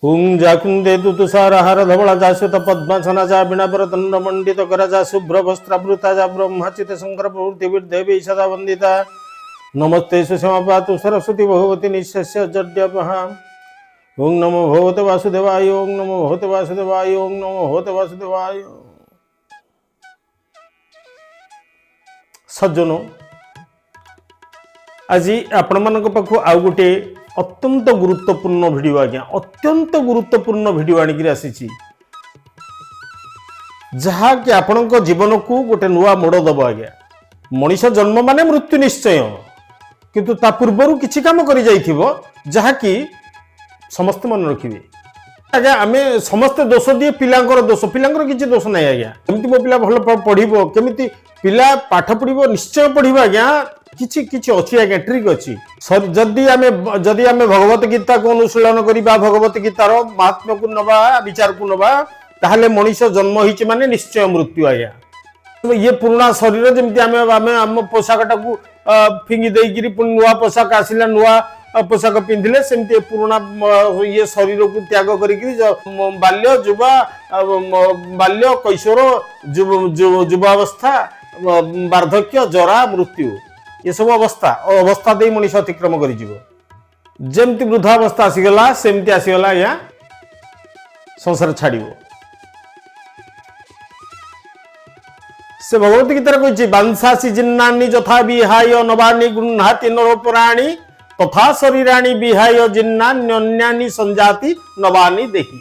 हुं जाकुंदे तुषारहार धवला जासुत पद्मासना जा बिणापर दंड मंडित करा जा शुभ्र वस्त्रावृता जा ब्रह्मचित शंकर प्रवृत्ति देवी सदा वंदिता नमस्ते सुषमा पातु सरस्वती भगवती निशस्य जड्यपहा ओं नमो भगवते वासुदेवाय ओं नमो भगवते वासुदेवाय ओं नमो भगवते वासुदेवाय। सज्जनो आज आपण मानक पाखु आउ गोटे अत्यंत गुरुत्वपूर्ण वीडियो आज्ञा अत्यंत गुरुत्वपूर्ण वीडियो आनिक आसी जहा कि आपण जीवन को गोटे नुआ मोड़ दब आज्ञा। मनीष जन्म माने मृत्यु निश्चय किंतु ता पूर्वर किछि काम करि जाइथिबो जहा कि समस्त मन रखिबे। आज्ञा आमे समस्त दोष दिए पिलांकर दोष पिलांकर किछि दोष नै आज्ञा। केमिति मो पिला भल पढिबो केमिति पिला पाठ पढिबो निश्चय पढिबो आज्ञा किछि किछि अछि आज्ञा ट्रिक अछि। जदि आमे भगवत गीता को अनुशीलन करिबा भगवत गीतार महात्म्य को नबा विचार को नबा ताहले मनीष जन्म हिच माने निश्चय मृत्यु आज्ञा। ये पुराना शरीर जमती आम पोशाकटा को फिंगी देकिरी पुणी नुआ पोशाक आसिला नुआ पोशाक पिंधिले सेमती पुराना ये शरीर को त्याग करिकी बाल्य युवा बाल्य कैशोर युवावस्था वार्धक्य जरा मृत्यु ये सब अवस्था दे मनीष अतिक्रम कर जमती वृद्धावस्था आसीगला सेमती आसीगला या संसार छाड़िबो। से भगवत गीता कही बांसासी जिन्नानी जथा विहाय नवानी गृह्णाति नरोपराणी तथा शरीराणी विहाय जिन्नान्यन्यानि संजाति नवानी देही।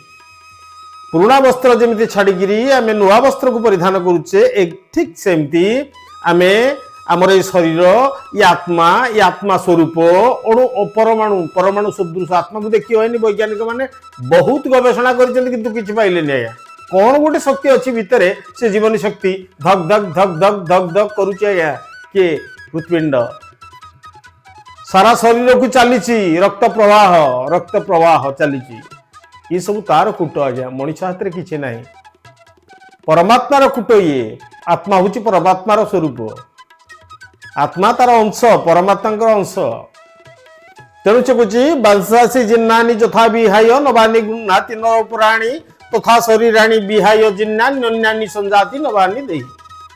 पुराना वस्त्र जमी छाड़िकी आम नुआ वस्त्र को परिधान करुचे ठीक सेमती आमे आमर ये शरीर ये आत्मा स्वरूप अणु परमाणु परमाणु सदृश आत्मा को देखी हयनि वैज्ञानिक माने बहुत गवेषणा करिसेंति किंतु किछि पाइलेनि आया। कौन गोटे शक्ति अच्छी भितर से जीवन शक्ति धक धक धक धक धक धक करुचे आया किए हृत्पिंड सारा शरीर को चली रक्त प्रवाह चली ये सब तार कूट आज्ञा मनीष हाथ में किसी ना परमात्मार कूट ये आत्मा हूँ परमात्मार स्वरूप आत्मा तार अंश परमात्मा अंश तेणु से कह बांसासी जिन्नानी जथा विहाय नवानी गृह्णाति नरोपराणी तथा शरीराणी विहाय जिन्नान्यन्यानि संजाति नवानी देही।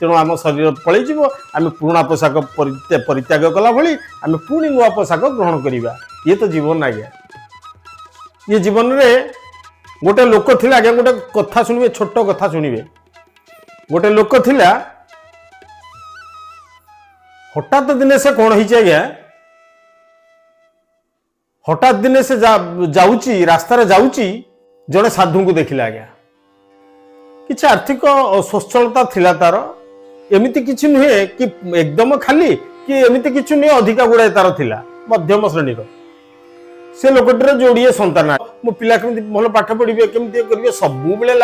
तेणु आम शरीर पलैज आम पुराना पोशाक परित्याग कला भली आम पुणी नुआ पोशाक ग्रहण करवा ये तो जीवन आज्ञा। ये जीवन रे गोटे लोक थिला आज्ञा गोटे कथा शुणवे छोट कथा शुणवे गोटे लोक थिला हठात दिने से कौन होइछ आज्ञा हठात दिने से जाउची रास्ता जाउची जड़े साधु को देखला आज्ञा किसी आर्थिक अस्वच्छलता थिला तार एमिति किछि नुहे कि एकदम खाली कि एमिति किछि नुहे अधिका गुड़ाए तार थिला मध्यम श्रेणीर से लोकटर जोड़िए संतान मो पिला केमिति भल पाठ पढ़िबे केमिति करिवे सबु बेले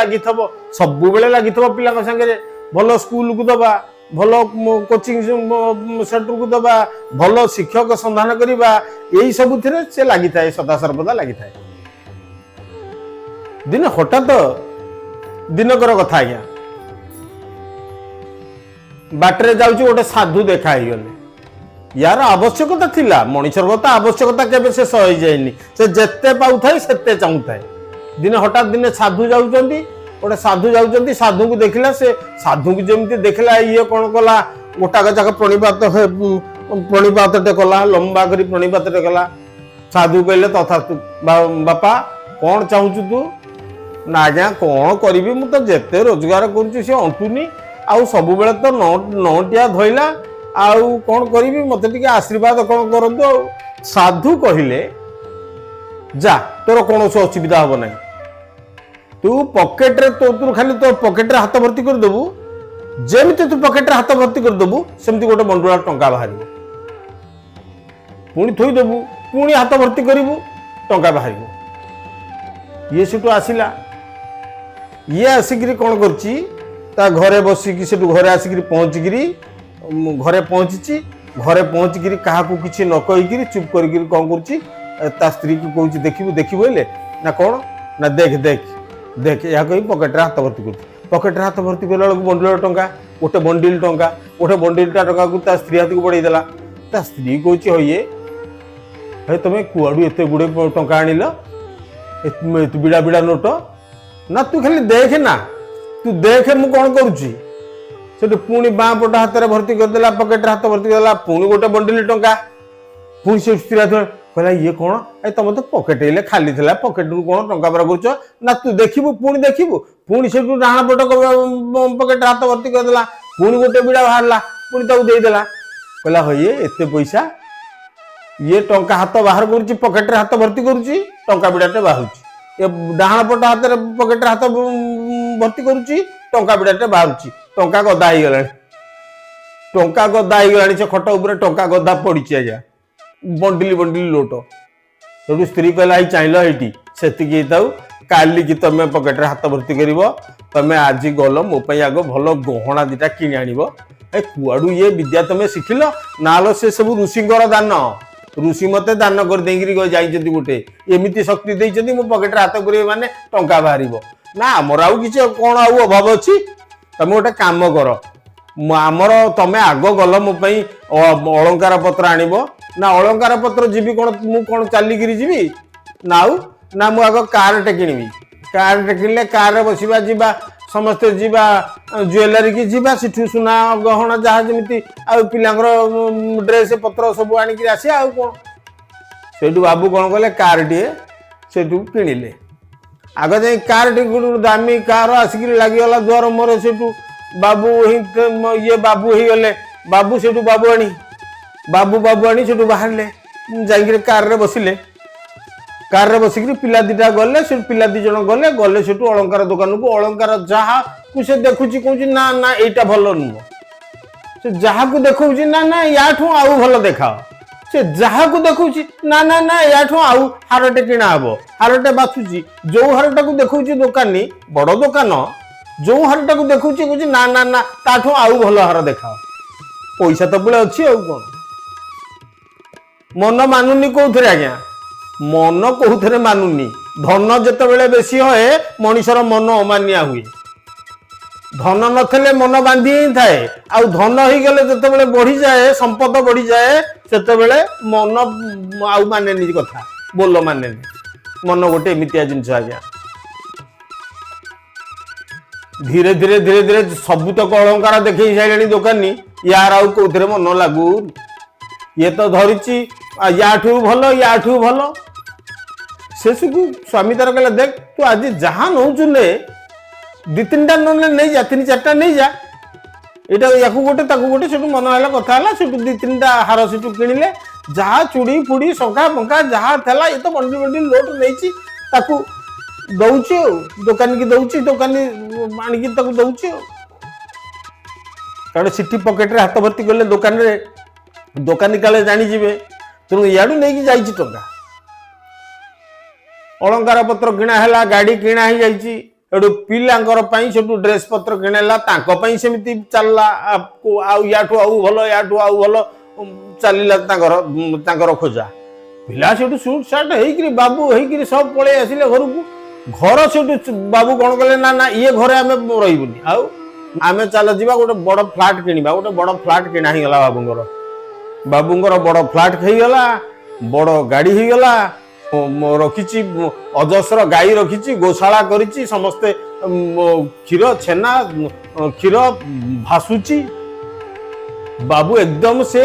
लागिथबो पिला संगे भल स्कूल को दबा भल कोचिंग सेंटर को दबा भल शिक्षक संधान करवा यही सब से लगी थाए सदा सर्वदा लगी थाए। दिन हठात दिनकर कथा आज्ञा बाटर जाऊँ गोटे साधु देखा यार आवश्यकता थिला मनीषर तो आवश्यकता केबे शेष हो जाएनी से जेते पाउ थाए सेते चाहू थाए। दिन हठात दिन साधु जाउचंती गोटे साधु जाउचंती साधु को देखला से साधु को जमती देखला ये कौन कला गोटाक जाक प्रणिपात कला लंबा करी प्रणिपात कला साधु कहले तथा बापा कौन चाहूचु तू ना आज्ञा कौन करी मुझे जेते रोजगार करुँच अंटुनी आउ सब बेले तो नौटिया धोइला आउ कौन करी मत टे आशीर्वाद कौन करतु। साधु कहले जा तोर कौन असुविधा हम ना तू पकेट रे तू खाली तो पकेट रे हाथ भर्ती करदेबू जेमिति तू पकेट रे हाथ भर्ती करदेबू सेमती गोटे बंडुला टंका बाहर पुणी थोईदेबू पुणी हाथ भर्ती करू टंका बाहर ये सेठू आसिला ये आसिक कौन कर घरे बसिकी से घरे आसिक पहुँचिकी घरे पहुँची घरे पहुँचिकी क्या किसी न कहीकि चुप कर कौन कर स्त्री को कह देखू देखू बोले ना कौन ना देख देख देख यह कही पकेट हाथ भर्ती कर पकेट हाथ भर्ती कला बंडल टंका गोटे बंडिल टंका को स्त्री हाथ को बढ़ईदेला स्त्री कहे हे तुम कुआड़ू एत गुड़े टंका आनिल तू बिड़ा बिड़ा नोट ना तू खाली देखे ना तू देखे मु कौन करुच्ची से पुणी बाँ पट हाथ में भर्ती करदेला पकेट हाथ भर्ती करदेला पुणी गोटे बंडल टंका पुणी से कहला ये कौन ए तुम तो पकेट खाली था पकेट रू कौन टंका पर कर ना तू देखू पुणी से डाण पट पकेट हाथ भर्ती करदेला पुणी गोटे बिड़ा बाहरला पुणी देदेला कहला हो ये एत पैसा ये टंका हाथ बाहर कर पकेट हाथ भर्ती करुच्ची टंका बिड़ाटे बाहर ये डाण पट हाथ पकेट हाथ भर्ती करुच्ची टंका बिड़ाटे बाहर टंका गदा हो गला टंका गदा हो गला से खट उपर टंका गदा पड़ी आज्ञा बंडिली बंडिली लोट तो स्त्री कहला चाहिए ये से काली की तुम पकेट हाथ भर्ती कर तुम्हें आज गल मोपाई आग भल गहना दीटा कि आण कुआड़ू ये विद्या तुम शिखिल ना से सब ऋषिंर दान ऋषि मत दान कर जाइए गोटे एमती शक्ति देते मो पकेट हाथ कर माने टंका बाहर ना आमर आउ कि कौन आउ अभाव अच्छी तुम गोटे कम कर आमर तुम आग गल मोपाई अलंकार पत्र आण ना अलंकार पत्र जीवी कौन मु कौन चलिकी जीवी ना आउ ना मु आग कारटे किणवी कारटे किणले कार बसवा जीवा समस्ते जीवा ज्वेलरी की जीवा सिठू सुना गहना जहाँ जमी आ पिलांर ड्रेस पत्र सब आणिक आसे आ कौन से बाबू कौन कले कार टे से किणिले आग जाए कार टे दामी कार आसिक लगिगला द्वार मोर से बाबू ये बाबू हो गले बाबू से बाबू आनी से बाहर जाइए कार रे बसिले कार रे बसिक पिला दीटा गले से पिला दी जन गले गले से अलंकार दुकान को अलंकार जहाँ को से देखुची कहूँ ना ना यहाँ भल नुह से जहाँ को देखा ना ना या आउ भल देखा से जहाँ को देखा ना ना ना या आउ हारटे किणा हम हारटे बाछुची जो हारटा को देखा दुकानी बड़ दुकान जो हारटा को देखा कहूँ ना ना ना ताठू आउ भल हार देखा पैसा तो बोले अच्छी आउ कौन मन मानुनी कौन आज्ञा मन कौन मानुनी धन जिते बेसी हुए मनीषर मन अमानिया हुए धन नथले मन बांधी ही थाए आ धन हो गले जिते बढ़ी जाए संपद बढ़ी जाए से मन आउ माने कथा बोल माने मन गोटे एमतिया जिनस आज्ञा धीरे धीरे धीरे धीरे सबू तक अलंकार देखे सारे दुकानी यार आउ कौन मन लागू ये तो धरी याठू भल याठू भल शेष को स्वामी तार कहला देख तू आज जहाँ नौ ने दी तीन टा नहीं जा तीन चार नहीं जा यहाँ या गोटे से मन है कथा से दी तीन टा हार से किणिले जहाँ चूड़ी फुड़ी शंका फंका जहाँ था ये तो बंडी बंडी लोट नहीं दौची दुकानी की दौची दुकानी आणिकी दौची कारण सिटी पकेट रे हाथ भर्ती कले दुकान रे दुकानी काले जानीजे तेणु इाड़ू नहीं जाइए टंका अलंकार पत्र किणा है गाड़ी किणा ही जाइए पिलांकर से ड्रेस पत्र किणेला सेमती चलला याठू आउ भल याठू आउ भल चलला खोजा पिला से सुट सार्ट हो बाबू हो सब पलि आसिले घर को घर से बाबू कौन कले ना ना ये घरे आम रही आम चल जा गोटे बड़ फ्लाट किणवा गोटे बड़ फ्लाट किणा ही गला बाबूंगर बड़ फ्लाट गला बड़ गाड़ी हो गला रखी अजस्र गाई रखी गोशाला करी समस्ते क्षीर छेना क्षीर भासुची बाबू एकदम से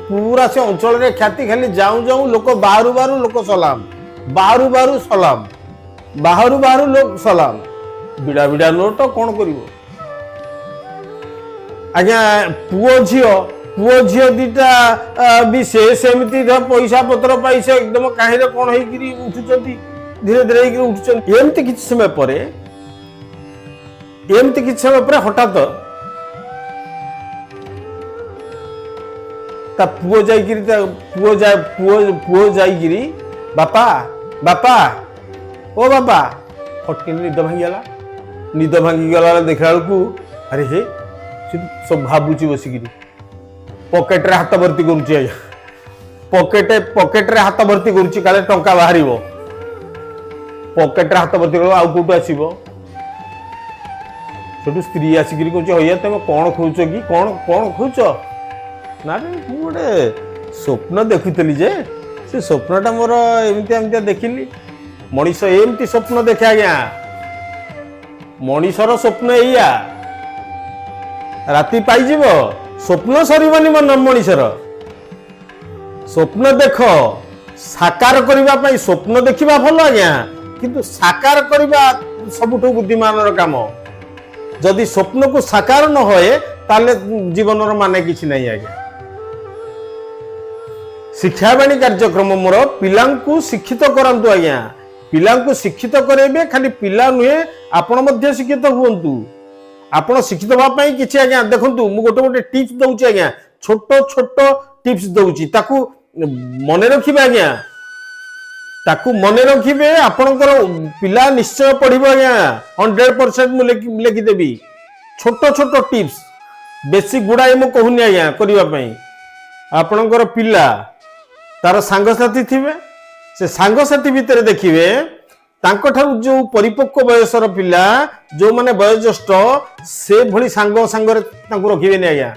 पूरा से अंचल रे ख्याति खाली जाऊं जाऊं लोक बाहरु बाहरु लोक सलाम बाहरु बाहरु सलाम बाहरु बाहरु लोक सलाम बिड़ा बिड़ा नोट कौन करिवो आज्ञा पुओ झील दीटा भी सेमती पैसा पत्र पैसा एकदम कहीं कौन उठुं धीरे धीरे उठुं एमती किसी समय पर हठात ता पुओ जाइकिरी बापा बापा ओ बापा फटकिन निद भांगीगला निद भांगीगला देखला बेलू अरे हे सब भावुची बसिकी पकेट रे हाथ भर्ती करुच्ची आज्ञा पकेट रे हाथ भर्ती करुच्ची काले टंका बाहर पकेट रे हाथ भर्ती कर आउ कौटू आसो से स्त्री आसिक कहूँ तुम कौन खोच कि कौन कौन खोच ना गोटे स्वप्न देखुली जे से स्वप्नटा मोर एमती एमती देखिली मनीष एमती स्वप्न देखे आज्ञा मनीषर स्वप्न एया राति पाइजिब स्वप्न सरबनी मन मनीषर स्वप्न देख साकार करने स्वप्न देखा भल आज्ञा किंतु साकार करने सबुठ बुद्धिमान काम जदि स्वप्न को साकार न होए ताले जीवन माने किछि नहीं आज्ञा शिक्षावाणी कार्यक्रम मोर पिलांकु शिक्षित करंतु आज्ञा पिलांकु शिक्षित करेबे खाली पिला नुहे आपण मध्य शिक्षित हुंतु आपण शिक्षित होबा पई किछि आज्ञा देखंतु मु गोटे गोटे टिप्स दउछि आज्ञा छोट छोट टिप्स दउछि ताकू मने रखिबे आज्ञा ताकू मने रखिबे आपणकर पिला निश्चय पढ़िबो आज्ञा 100% मु लिखि देबी छोट छोट टिप्स बेसी गुडाई मु कहूनी आज्ञा करबा पई आपणकर पिला तार सांगसाथी थिबे से सांगसाथी भितर देखिबे तांको ठारू जो परिपक्व बयसर पिला जो माने वयोज्येष्ठ से भली सांग सांगरे तांको रखिबे नै आज्ञा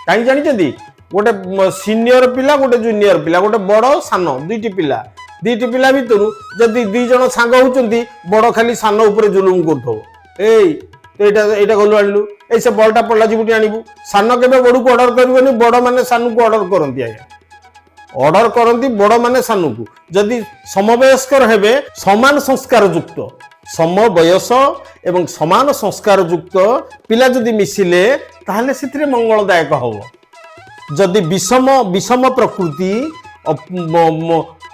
काई जानि जदी गोटे सीनियर पिला गोटे जूनियर पिला गोटे बड़ सान दुईटी पिला भितर जदि दुई जन सांग होचंती बड़ खाली सान ऊपर जुलुम करथो एई तो एटा गलु आनिलु ए से बलटा पडला जिबुटी आनिबु सान केबे बडू को ऑर्डर करबेनी बड़ माने सानु को ऑर्डर करंती आज्ञा ऑर्डर करंती बड़ माने सानु को जदि समवयस्कर हेबे समान संस्कार युक्त समवयस एवं समान संस्कार युक्त पिला जदि मिसिले ताहले सिथिरे मंगलदायक हबो जदि विषम विषम प्रकृति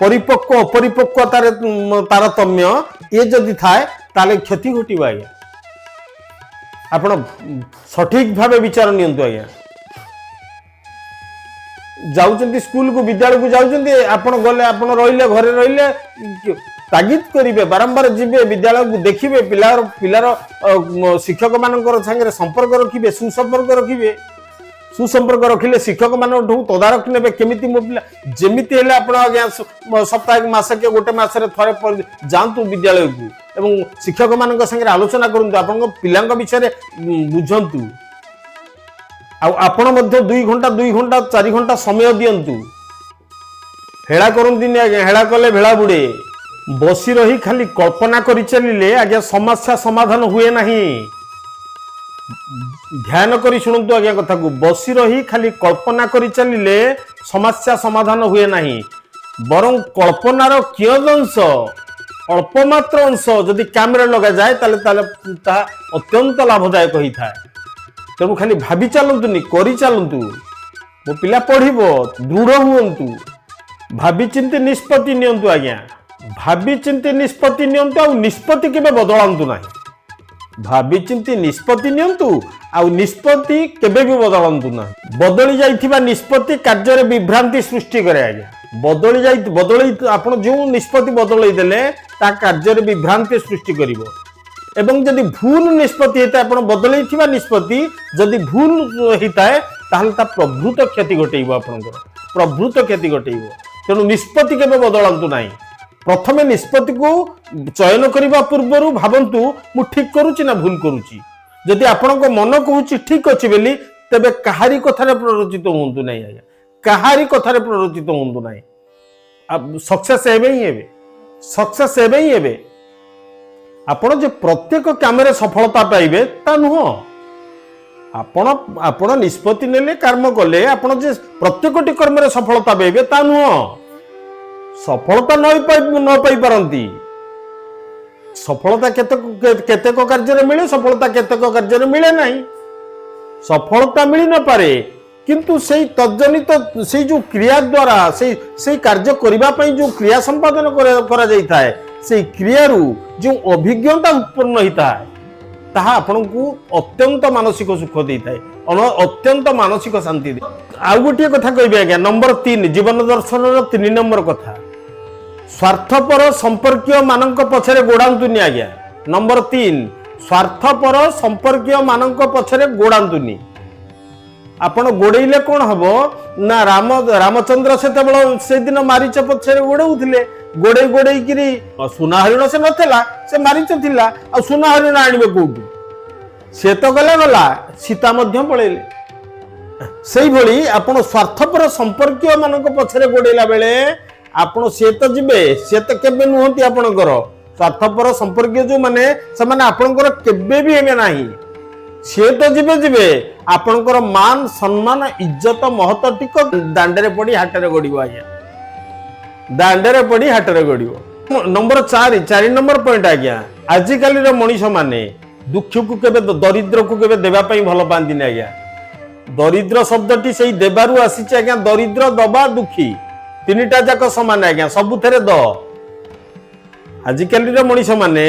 परिपक्व अपरिपक्वतार तारतम्य ये जदि थाए ताले क्षति घटिबा आज्ञा आपण सठिक भावे विचार नियंतु आज्ञा जाउचंती स्कूल को विद्यालय को जाउचंती आपण गले आपण रहिले घरे रहिले तागिद करिवे बारंबार जिबे विद्यालय को देखिबे पिलार शिक्षक मानकर संगे संपर्क रखिबे सुसंपर्क रखिले शिक्षक मान तदारख ने केमिति मो पिला जेमिति हेले आपण आज्ञा सप्ताह मास के गोटे मासरे थरे जांतु विद्यालय को एवं शिक्षक मानक संगे आलोचना करंतु आपण पिलांक विषय बुझंतु आपण मध्य 2 घंटा 4 घंटा समय दियंतु हेळा करंतिनी आज्ञा हेळा कले भेळा बुडे बसी रही खाली कल्पना करि चलिले आज्ञा समस्या समाधान हुए नहीं ध्यान करी शुणु आज्ञा कथा को बसी रही खाली कल्पना करी चलिले समस्या समाधान हुए नहीं बरं कल्पनार कियद अंश अल्प मात्र अंश जदि कैमरा लगा जाए ताले अत्यंत लाभदायक होता है तेणु खाली भाभी चलतुनि करी चलतु मो पिला पढ़िबो दृढ़ हुंतु भाभी चिंती निष्पत्ति नियंतु आज्ञा भाभी चिंती निष्पत्ति नियंतु आ निष्पत्ति केबे बदलांतु नाही भाभी चिंती निष्पत्ति नियंतु आ निष्पत्ति केबे भी बदलांतु नाही बदली जाइथिबा निष्पत्ति कार्य रे विभ्रांति सृष्टि करे आज्ञा बदली आपण जो निष्पत्ति बदलई देले ता कार्य रे विभ्रांति सृष्टि करिवो एवं जदि भूल निष्पत्ति हेता आपण बदलई थिबा निष्पत्ति जदि भूल हेताए ताहले ता प्रभृत क्षति घटेइबो आपनकर प्रभृत क्षति घटेइबो तेणु निष्पत्ति केबे बदलांतु नाही प्रथमे निष्पत्ति को चयन करने पूर्व भावंतु मु ठीक करुच्ची ना भूल करुच्ची जदि आपण मन कहूँ ठीक अच्छे बोली तेबे कहारी कथार प्ररोचित हूँ ना आज्ञा कहारी कथार प्ररोचित हूँ ना सक्सेस सक्सेस हे आपण जो प्रत्येक काम सफलता पाइबे ता नुह आपण निष्पत्ति नेले कर्म कले आपण जे प्रत्येकटी कर्म सफलता पाइबे ता नुह सफलता न पाई पारंती सफलता केतेक कार्य मिले सफलता केतेक कार्य मिले नहीं सफलता मिल न पारे किंतु से तजनित से जो क्रिया द्वारा से कार्य करबा पई जो क्रिया संपादन करा जाई थाए से क्रिया रु जो अभिज्ञता उत्पन्न होता है ताहा आपण को अत्यंत मानसिक सुख देता है अत्यंत मानसिक शांति दे आउ गोटे कथा कहबे आज्ञा नंबर 3 जीवन दर्शन 3 नंबर कथा स्वार्थपर संपर्कीय मानक पछरे गोडांतुनी आज्ञा नंबर 3 स्वार्थपर संपर्कीय मानक पछरे गोडांतुनी आपण गोडेइले कोन हबो ना रामचंद्र से दिन मारीच पछरे गोडौथिले गोडे गोडे किरी सुना हरिण से नथला से मारीच थिला आ सुना हरिण आनिबे कोउटु से तो गला सीता मध्य पळेले सेई भली आपण स्वार्थपर संपर्कीय मानक पछरे गोडेला बेले आपण से तो जिबे से तो केबे नुहंती आपणकर स्वार्थपर संपर्क जो माने से माने आपनकर केबे भी हेमे नाही से तो जीवे जीवे आपनकर मान सम्मान इज्जत महत्व टिक दांडे पड़ी हाटरे गड़िबो आज्ञा दांडे पड़ी हाटरे गड़िबो नंबर 4 नंबर पॉइंट आज्ञा आजिकाली मनीष माने दुख को केबे दरिद्र को केबे देबा पई भल पांती आज्ञा दरिद्र शब्दटी से देबारु आसीचे आज्ञा दरिद्र दबा दुखी तीनिटा जाक समान आज्ञा सबुथेरे द आजिकाली मनीष माने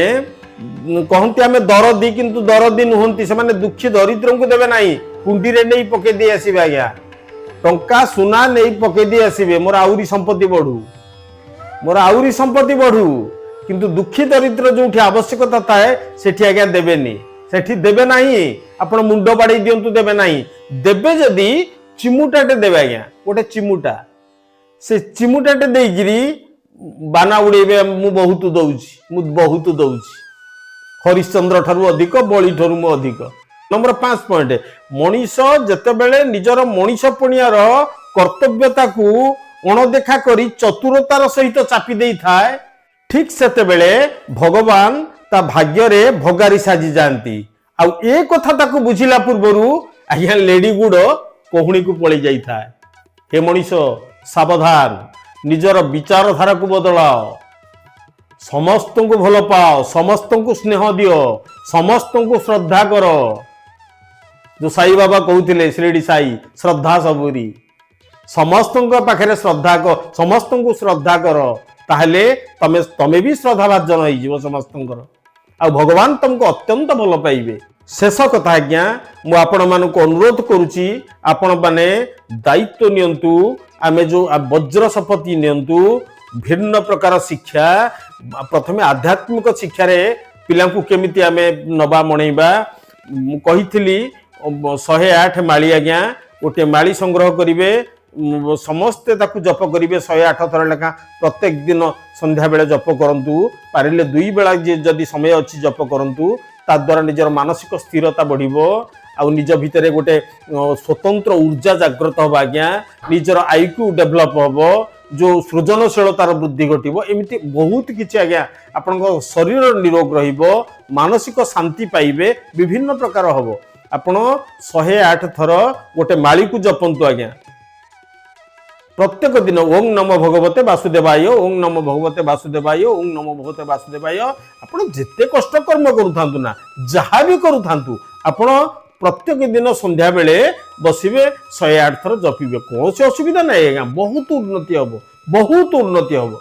कहती आम दरदी किंतु दरदी नुहंती से माने दुखी दरिद्र को देवे नहीं कुंडी रे नहीं पके दी आसीबे आज्ञा टंका सुना नहीं पके दी आसीबे मोर आउरी संपत्ति बढ़ू किंतु दुखी दरिद्र जो आवश्यकता थाए सेठी आज्ञा देबेनी सेठी देबे नहीं आपण मुंड बाड़ी दियंतु देबे नहीं देबे जदी चिमुटाटे देबे आज्ञा गोटे चिमुटा से चिमुटाटे देगिरी बाना उड़ेबे मु बहुत दउची हरिश्चंद्र ठारू अधिक बळी ठारू मु अधिक नंबर 5 पॉइंट मनीष जेतेबेले निजर मनीष पुणियार कर्तव्यता को अणदेखा करी चतुरतार सहित चापी देई थाए ठीक सेतेबेले भगवान ता भाग्य रे भगारी साजी जानती आ ए कथा ताकू बुझिला पूर्वरु आज्ञा लेडी गुड कोहुणी को पळी जाई थाए हे मनीष सावधान निजर विचारधारा को बदलाओ समस्त को भल पाओ समस्त को स्नेह दियो समस्त को श्रद्धा करो जो साई बाबा कहते शिरडी साई श्रद्धा सबूरी समस्त पाखे श्रद्धा कर समस्त को श्रद्धा कर ताहले तमे भी श्रद्धा भाजन हो समस्त आ भगवान तुमको अत्यंत भल पाइबे शेष कथा आज्ञा मु आपण मानक अनुरोध करुची आपण माने दायित्व नियंतु आमे जो वज्र शपथी नियंतु भिन्न प्रकार शिक्षा प्रथमे आध्यात्मिक शिक्षा रे पिला को केमिति आमे नबा मणैबा कहिथिली 108 माळी आज्ञा गोटे माळी संग्रह करिवे समस्ते ताकू जप करिवे 108 थर लेखा प्रत्येक दिन संध्या बेले जप करंतु पारिले 2 बेला जदि समय अछि जप करंतु ता द्वारा निजर मानसिक स्थिरता बढ़िबो आ निज भितरे गोटे स्वतंत्र ऊर्जा जागृत हो आज्ञा निजर आईक्यू डेभलप होबो जो सृजनशीलतार वृद्धि घटिबो एमिति बहुत किछि आज्ञा आपन शरीर निरोग रहिबो मानसिक शांति पाइबे विभिन्न प्रकार होबो आपण 108 थर गोटे माळी को जपंतु आज्ञा प्रत्येक दिन ओं नमो भगवते वासुदेवाय ओं नमो भगवते वासुदेवाय ओं नमो भगवते वासुदेवाय आपण जेते कष्ट कर्म करूथांतु ना जहा भी करूथांतु आपण प्रत्येक दिन संध्या बेले बसिबे 108 थर जपिबे कोनोसी असुविधा नै आज्ञा बहुत उन्नति हबो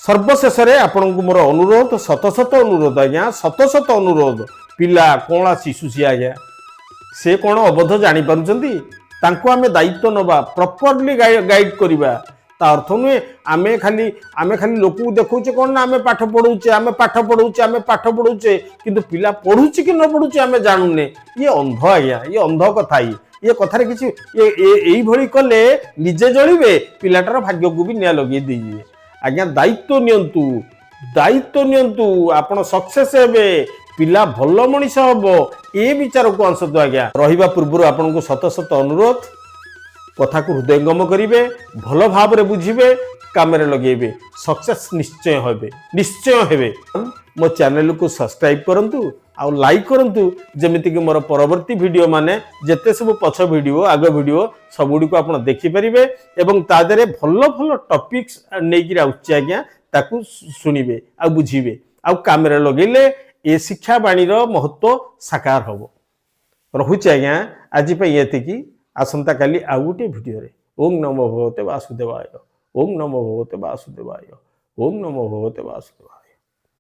सर्वशेष रे आपण को मोर अनुरोध शत अनुरोध आज्ञा शत अनुरोध पिला कोला शिशु सी आज्ञा से कोन अबध जानि पारुचंती तांको आमे दायित्व नबा प्रॉपर्ली गाइड करिबा ता अर्थ नुहे आमे खाली लोक देखौचे कोन ना आमे पाठ पढौचे किंतु पिला पढुची कि न पढुची आमे जानुने ये अंध आज्ञा ये अंध कथा ये कथारे किछि एई भଳି कले निजे जळिबे पिलाटार भाग्य को भी निया लगे देइबे आज्ञा दायित्व नियंतु आपण सक्सेस हेबे पिला भल मनीष हम ए विचार को अंशतु आज्ञा रहिबा पूर्व आपन को शत अनुरोध कथा को हृदयंगम करिवे भल भाव रे बुझिबे काम रे लगेबे सक्सेस निश्चय हेबे मो चैनल को सब्सक्राइब करंतु आ लाइक करंतु जेमिति कि मोर परवर्ती वीडियो माने जेते सब पछ वीडियो आग वीडियो सबुडी को आपण देखि परिबे एवं ता देरे भल टॉपिक्स नै कि आउची आज्ञा ताकू सुनिबे आ बुझिबे आ काम रे लगेले ए शिक्षा बाणीर महत्व साकार हबो रहुची आज्ञा आज ये आसंता काली आउ गोटे भिडियो रे ओं नमो भगवते वासुदेवाय ओं नमो भगवते वासुदेवाय ओं नमो भगवते वासुदेवाय।